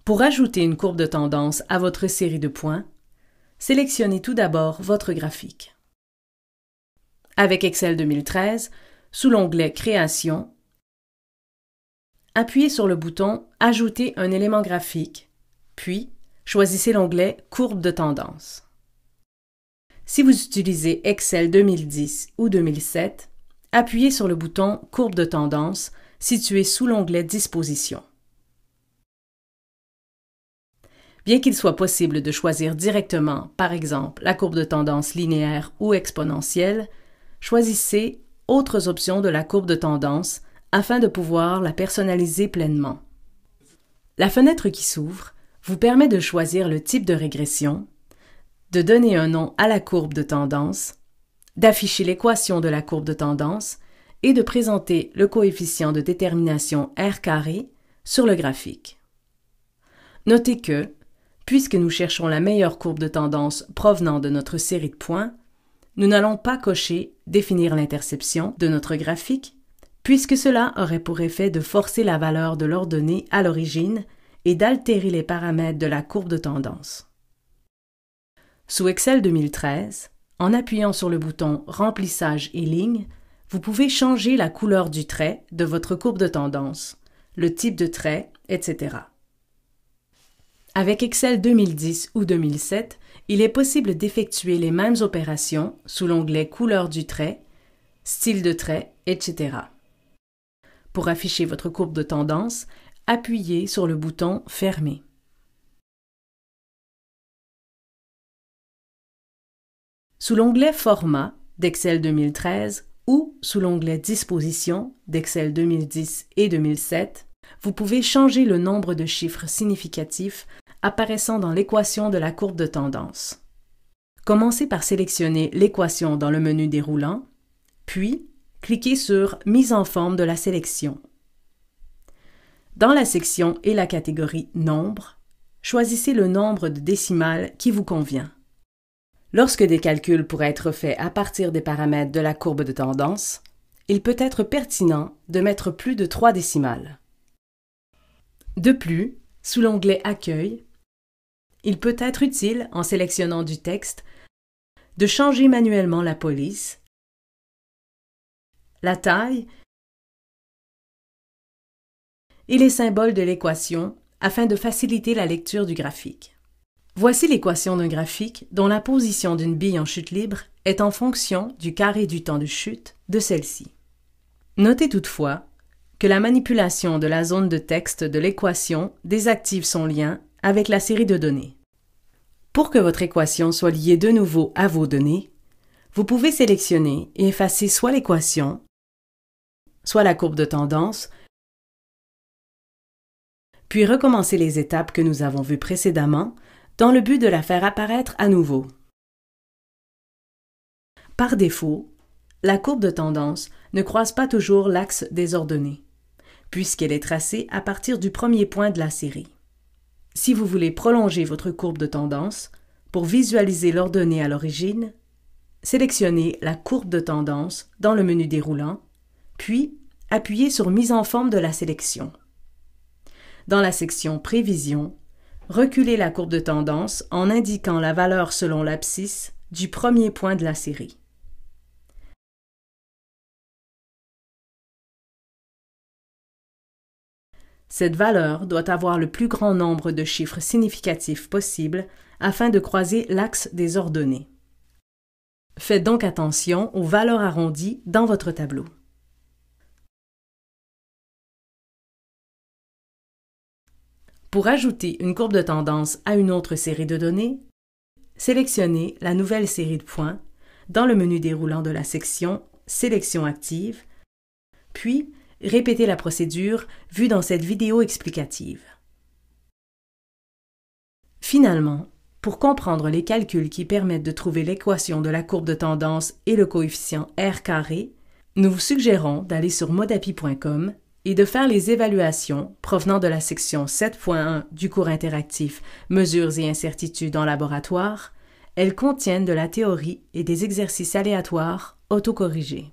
Pour ajouter une courbe de tendance à votre série de points, sélectionnez tout d'abord votre graphique. Avec Excel 2013, sous l'onglet Création, appuyez sur le bouton Ajouter un élément graphique, puis choisissez l'onglet Courbe de tendance. Si vous utilisez Excel 2010 ou 2007, appuyez sur le bouton Courbe de tendance situé sous l'onglet Disposition. Bien qu'il soit possible de choisir directement, par exemple, la courbe de tendance linéaire ou exponentielle, choisissez Autres options de la courbe de tendance afin de pouvoir la personnaliser pleinement. La fenêtre qui s'ouvre vous permet de choisir le type de régression, de donner un nom à la courbe de tendance, d'afficher l'équation de la courbe de tendance et de présenter le coefficient de détermination R carré sur le graphique. Notez que, puisque nous cherchons la meilleure courbe de tendance provenant de notre série de points, nous n'allons pas cocher « Définir l'interception » de notre graphique, puisque cela aurait pour effet de forcer la valeur de l'ordonnée à l'origine et d'altérer les paramètres de la courbe de tendance. Sous Excel 2013, en appuyant sur le bouton « Remplissage et lignes », vous pouvez changer la couleur du trait de votre courbe de tendance, le type de trait, etc. Avec Excel 2010 ou 2007, il est possible d'effectuer les mêmes opérations sous l'onglet Couleur du trait, Style de trait, etc. Pour afficher votre courbe de tendance, appuyez sur le bouton Fermer. Sous l'onglet Format d'Excel 2013 ou sous l'onglet Disposition d'Excel 2010 et 2007, vous pouvez changer le nombre de chiffres significatifs apparaissant dans l'équation de la courbe de tendance. Commencez par sélectionner l'équation dans le menu déroulant, puis cliquez sur « Mise en forme de la sélection ». Dans la section et la catégorie « Nombre », choisissez le nombre de décimales qui vous convient. Lorsque des calculs pourraient être faits à partir des paramètres de la courbe de tendance, il peut être pertinent de mettre plus de 3 décimales. De plus, sous l'onglet « Accueil », il peut être utile, en sélectionnant du texte, de changer manuellement la police, la taille et les symboles de l'équation afin de faciliter la lecture du graphique. Voici l'équation d'un graphique dont la position d'une bille en chute libre est en fonction du carré du temps de chute de celle-ci. Notez toutefois que la manipulation de la zone de texte de l'équation désactive son lien avec la série de données. Pour que votre équation soit liée de nouveau à vos données, vous pouvez sélectionner et effacer soit l'équation, soit la courbe de tendance, puis recommencer les étapes que nous avons vues précédemment dans le but de la faire apparaître à nouveau. Par défaut, la courbe de tendance ne croise pas toujours l'axe des ordonnées, puisqu'elle est tracée à partir du premier point de la série. Si vous voulez prolonger votre courbe de tendance, pour visualiser l'ordonnée à l'origine, sélectionnez la courbe de tendance dans le menu déroulant, puis appuyez sur Mise en forme de la sélection. Dans la section Prévision, reculez la courbe de tendance en indiquant la valeur selon l'abscisse du premier point de la série. Cette valeur doit avoir le plus grand nombre de chiffres significatifs possible afin de croiser l'axe des ordonnées. Faites donc attention aux valeurs arrondies dans votre tableau. Pour ajouter une courbe de tendance à une autre série de données, sélectionnez la nouvelle série de points dans le menu déroulant de la section Sélection active, puis répétez la procédure vue dans cette vidéo explicative. Finalement, pour comprendre les calculs qui permettent de trouver l'équation de la courbe de tendance et le coefficient R carré, nous vous suggérons d'aller sur modapi.com et de faire les évaluations provenant de la section 7.1 du cours interactif Mesures et incertitudes en laboratoire. Elles contiennent de la théorie et des exercices aléatoires autocorrigés.